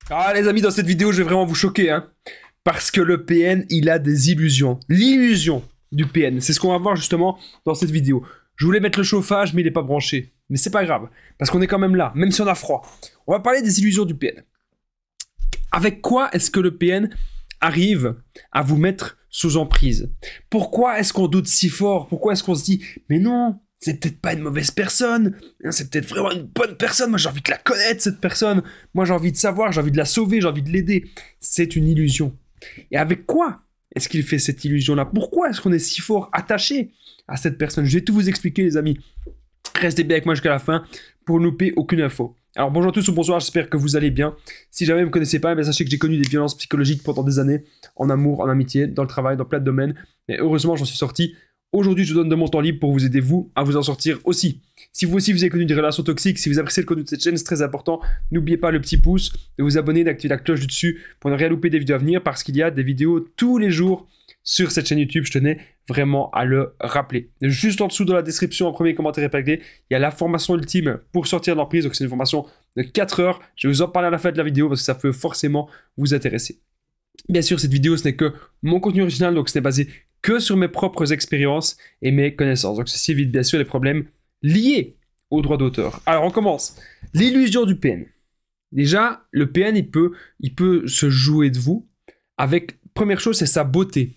Ah les amis, dans cette vidéo, je vais vraiment vous choquer, hein. Parce que le PN, il a des illusions. L'illusion du PN, c'est ce qu'on va voir justement dans cette vidéo. Je voulais mettre le chauffage, mais il n'est pas branché. Mais c'est pas grave, parce qu'on est quand même là, même si on a froid. On va parler des illusions du PN. Avec quoi est-ce que le PN arrive à vous mettre sous emprise? Pourquoi est-ce qu'on doute si fort? Pourquoi est-ce qu'on se dit, mais non, c'est peut-être pas une mauvaise personne, c'est peut-être vraiment une bonne personne, moi j'ai envie de la connaître cette personne, moi j'ai envie de savoir, j'ai envie de la sauver, j'ai envie de l'aider. C'est une illusion. Et avec quoi est-ce qu'il fait cette illusion-là? Pourquoi est-ce qu'on est si fort attaché à cette personne? Je vais tout vous expliquer les amis. Restez bien avec moi jusqu'à la fin pour ne louper aucune info. Alors bonjour à tous ou bonsoir, j'espère que vous allez bien. Si jamais vous ne me connaissez pas, sachez que j'ai connu des violences psychologiques pendant des années, en amour, en amitié, dans le travail, dans plein de domaines. Mais heureusement, j'en suis sorti. Aujourd'hui, je vous donne de mon temps libre pour vous aider, vous, à vous en sortir aussi. Si vous aussi, vous avez connu des relations toxiques, si vous appréciez le contenu de cette chaîne, c'est très important. N'oubliez pas le petit pouce, de vous abonner, d'activer la cloche du dessus pour ne rien louper des vidéos à venir parce qu'il y a des vidéos tous les jours sur cette chaîne YouTube. Je tenais vraiment à le rappeler. Juste en dessous dans la description, en premier commentaire épinglé, il y a la formation ultime pour sortir de l'emprise. Donc c'est une formation de 4 heures. Je vais vous en parler à la fin de la vidéo parce que ça peut forcément vous intéresser. Bien sûr, cette vidéo, ce n'est que mon contenu original, donc ce n'est basé que sur mes propres expériences et mes connaissances. Donc ceci évite bien sûr les problèmes liés aux droits d'auteur. Alors on commence. L'illusion du PN. Déjà, le PN, il peut se jouer de vous avec, première chose, c'est sa beauté.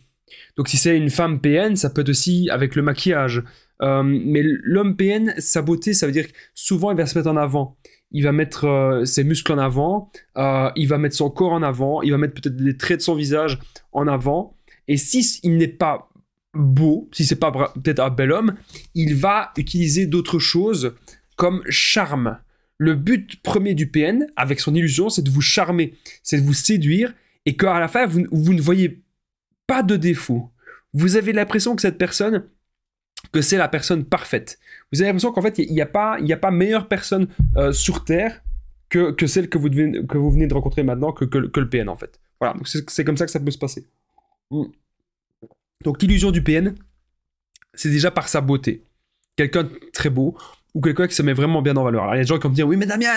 Donc si c'est une femme PN, ça peut être aussi avec le maquillage. Mais l'homme PN, sa beauté, ça veut dire que souvent il va se mettre en avant. Il va mettre ses muscles en avant, il va mettre son corps en avant, il va mettre peut-être des traits de son visage en avant. Et si il n'est pas beau, si c'est pas peut-être un bel homme, il va utiliser d'autres choses comme charme. Le but premier du PN, avec son illusion, c'est de vous charmer, c'est de vous séduire, et qu'à la fin, vous ne voyez pas de défaut. Vous avez l'impression que cette personne, que c'est la personne parfaite. Vous avez l'impression qu'en fait, il n'y a pas meilleure personne sur Terre que celle que vous venez de rencontrer maintenant, que le PN en fait. Voilà, donc c'est comme ça que ça peut se passer. Donc l'illusion du PN, c'est déjà par sa beauté. Quelqu'un de très beau, ou quelqu'un qui se met vraiment bien en valeur. Alors il y a des gens qui vont me dire, oui mais Damien,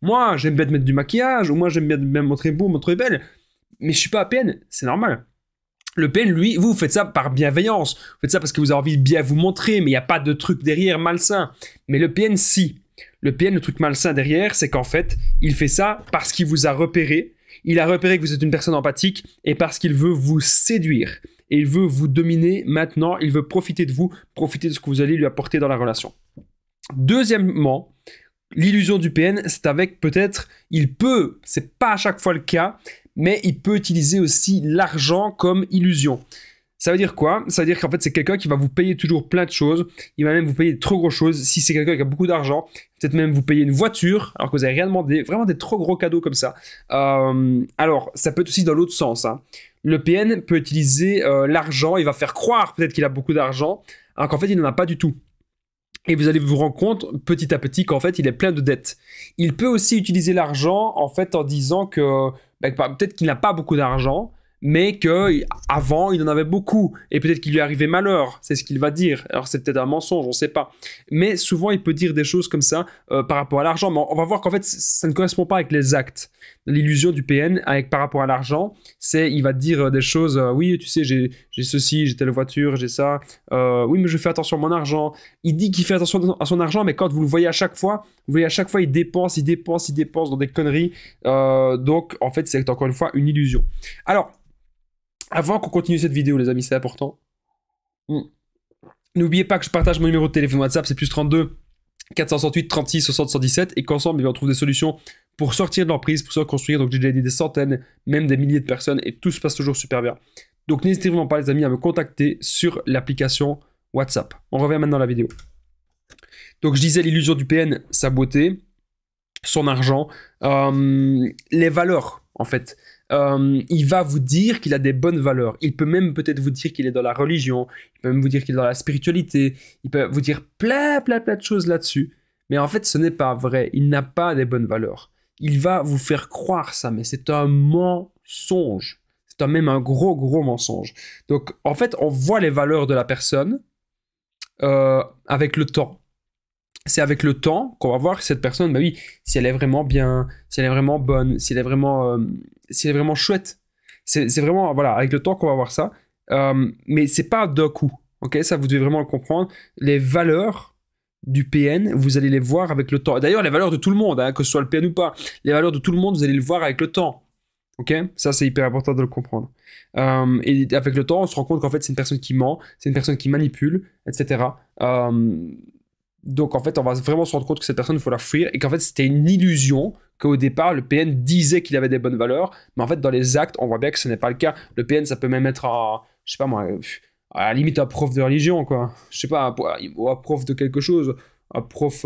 moi j'aime bien mettre du maquillage, ou moi j'aime bien me montrer beau, me montrer belle, mais je suis pas à PN, c'est normal. Le PN, lui, vous faites ça par bienveillance. Vous faites ça parce que vous avez envie de bien vous montrer, mais il n'y a pas de truc derrière malsain. Mais le PN, si. Le PN, le truc malsain derrière, c'est qu'en fait, il fait ça parce qu'il vous a repéré. Il a repéré que vous êtes une personne empathique et parce qu'il veut vous séduire. Et il veut vous dominer maintenant. Il veut profiter de vous, profiter de ce que vous allez lui apporter dans la relation. Deuxièmement, l'illusion du PN, c'est avec peut-être, c'est pas à chaque fois le cas, mais il peut utiliser aussi l'argent comme illusion. Ça veut dire quoi? Ça veut dire qu'en fait, c'est quelqu'un qui va vous payer toujours plein de choses. Il va même vous payer de trop grosses choses. Si c'est quelqu'un qui a beaucoup d'argent, peut-être même vous payer une voiture, alors que vous n'avez rien demandé. Vraiment des trop gros cadeaux comme ça. Alors, ça peut être aussi dans l'autre sens, hein. Le PN peut utiliser l'argent. Il va faire croire peut-être qu'il a beaucoup d'argent, alors qu'en fait, il n'en a pas du tout. Et vous allez vous rendre compte petit à petit qu'en fait il est plein de dettes. Il peut aussi utiliser l'argent en fait en disant que peut-être qu'il n'a pas beaucoup d'argent, mais qu'avant il en avait beaucoup et peut-être qu'il lui arrivait malheur. C'est ce qu'il va dire. Alors c'est peut-être un mensonge, on ne sait pas. Mais souvent il peut dire des choses comme ça par rapport à l'argent. Mais on va voir qu'en fait ça ne correspond pas avec les actes. L'illusion du PN par rapport à l'argent, c'est il va dire des choses. Oui, tu sais, j'ai ceci, j'ai telle voiture, j'ai ça. Oui, mais je fais attention à mon argent. Il dit qu'il fait attention à son argent, mais quand vous le voyez à chaque fois, il dépense dans des conneries. Donc, en fait, c'est encore une fois une illusion. Alors, avant qu'on continue cette vidéo, les amis, c'est important. N'oubliez pas que je partage mon numéro de téléphone WhatsApp, c'est plus 32 468 36 60 117, et qu'ensemble, on trouve des solutions pour sortir de l'emprise, pour se reconstruire. Donc, j'ai déjà aidé des centaines, même des milliers de personnes, et tout se passe toujours super bien. Donc, n'hésitez vraiment pas, les amis, à me contacter sur l'application WhatsApp. On revient maintenant à la vidéo. Donc je disais l'illusion du PN, sa beauté, son argent, les valeurs en fait. Il va vous dire qu'il a des bonnes valeurs. Il peut même peut-être vous dire qu'il est dans la religion, il peut même vous dire qu'il est dans la spiritualité, il peut vous dire plein de choses là-dessus. Mais en fait ce n'est pas vrai, il n'a pas des bonnes valeurs. Il va vous faire croire ça, mais c'est un mensonge. C'est même un gros mensonge. Donc en fait on voit les valeurs de la personne avec le temps. c'est avec le temps qu'on va voir cette personne, bah oui, si elle est vraiment bien, si elle est vraiment bonne, si elle est vraiment chouette. C'est vraiment, voilà, avec le temps qu'on va voir ça. Mais c'est pas d'un coup, ok? Ça, vous devez vraiment le comprendre. Les valeurs du PN, vous allez les voir avec le temps. D'ailleurs, les valeurs de tout le monde, hein, que ce soit le PN ou pas, les valeurs de tout le monde, vous allez le voir avec le temps. Ok? Ça, c'est hyper important de le comprendre. Et avec le temps, on se rend compte qu'en fait, c'est une personne qui ment, c'est une personne qui manipule, etc. Donc, en fait, on va vraiment se rendre compte que cette personne, il faut la fuir et qu'en fait, c'était une illusion qu'au départ, le PN disait qu'il avait des bonnes valeurs, mais en fait, dans les actes, on voit bien que ce n'est pas le cas. Le PN, ça peut même être, je sais pas moi, à la limite, un prof de religion, quoi. Je sais pas, un prof de quelque chose. Un prof,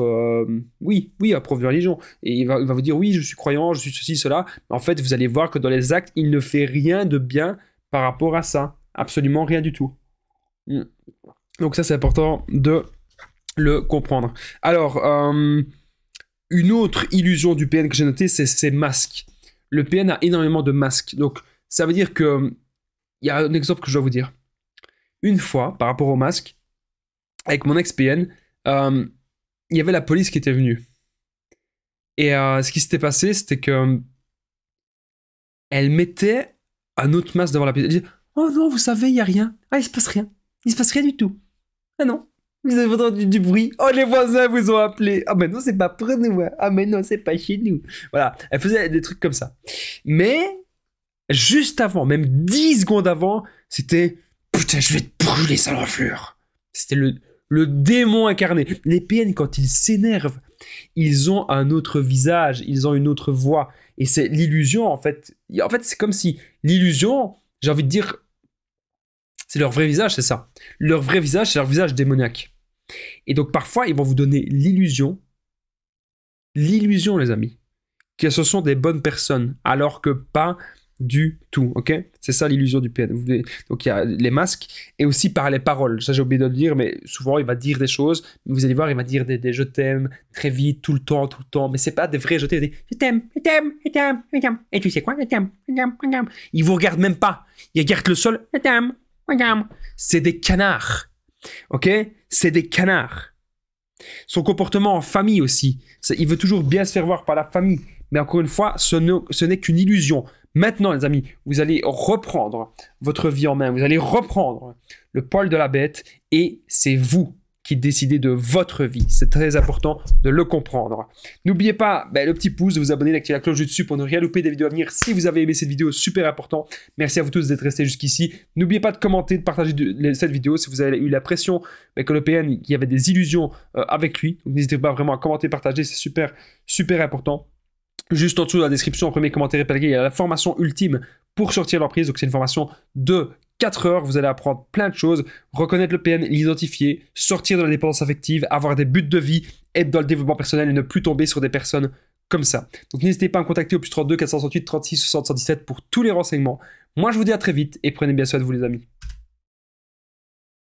oui, un prof de religion. Et il va vous dire, oui, je suis croyant, je suis ceci, cela. En fait, vous allez voir que dans les actes, il ne fait rien de bien par rapport à ça. Absolument rien du tout. Donc ça, c'est important de le comprendre. Alors, une autre illusion du PN que j'ai notée, c'est ses masques. Le PN a énormément de masques. Donc, ça veut dire que... Il y a un exemple que je dois vous dire. Une fois, par rapport aux masques, avec mon ex-PN, il y avait la police qui était venue. Et ce qui s'était passé, c'était que elle mettait un autre masque devant la police. Elle disait, oh non, vous savez, il n'y a rien. Ah, il se passe rien. Il se passe rien du tout. Ah non. Vous avez entendu du bruit. Oh, les voisins vous ont appelé. Ah, mais non, c'est pas pour nous. Hein. Ah, mais non, c'est pas chez nous. Voilà. Elle faisait des trucs comme ça. Mais, juste avant, même 10 secondes avant, c'était putain, je vais te brûler, sale enflure. C'était le démon incarné. Les PN, quand ils s'énervent, ils ont un autre visage, ils ont une autre voix. Et c'est l'illusion, en fait. En fait, c'est comme si l'illusion, j'ai envie de dire, c'est leur vrai visage, c'est ça. Leur vrai visage, c'est leur visage démoniaque. Et donc, parfois, ils vont vous donner l'illusion, les amis, que ce sont des bonnes personnes, alors que pas du tout, ok? C'est ça l'illusion du PN. Donc, il y a les masques et aussi par les paroles. Ça, j'ai oublié de le dire, mais souvent, il va dire des choses. Vous allez voir, il va dire des je t'aime très vite, tout le temps. Mais c'est pas des vrais je t'aime. Je t'aime, je t'aime, je t'aime, je t'aime. Et tu sais quoi? Je t'aime, je t'aime, je t'aime. Il vous regarde même pas. Il regarde le sol. Je t'aime, je t'aime. C'est des canards, ok? C'est des canards. Son comportement en famille aussi. Il veut toujours bien se faire voir par la famille. Mais encore une fois, ce n'est qu'une illusion. Maintenant, les amis, vous allez reprendre votre vie en main. Vous allez reprendre le poil de la bête et c'est vous qui décidez de votre vie. C'est très important de le comprendre. N'oubliez pas le petit pouce, de vous abonner, d'activer la cloche du dessus pour ne rien louper des vidéos à venir. Si vous avez aimé cette vidéo, super important. Merci à vous tous d'être restés jusqu'ici. N'oubliez pas de commenter, de partager cette vidéo si vous avez eu l'impression que le PN, il y avait des illusions avec lui. N'hésitez pas vraiment à commenter, partager, c'est super, super important. Juste en dessous dans la description, en premier commentaire épinglé, il y a la formation ultime pour sortir l'emprise. Donc c'est une formation de 4 heures. Vous allez apprendre plein de choses, reconnaître le PN, l'identifier, sortir de la dépendance affective, avoir des buts de vie, être dans le développement personnel et ne plus tomber sur des personnes comme ça. Donc n'hésitez pas à me contacter au +32 468 36 60 117 pour tous les renseignements. Moi je vous dis à très vite et prenez bien soin de vous les amis.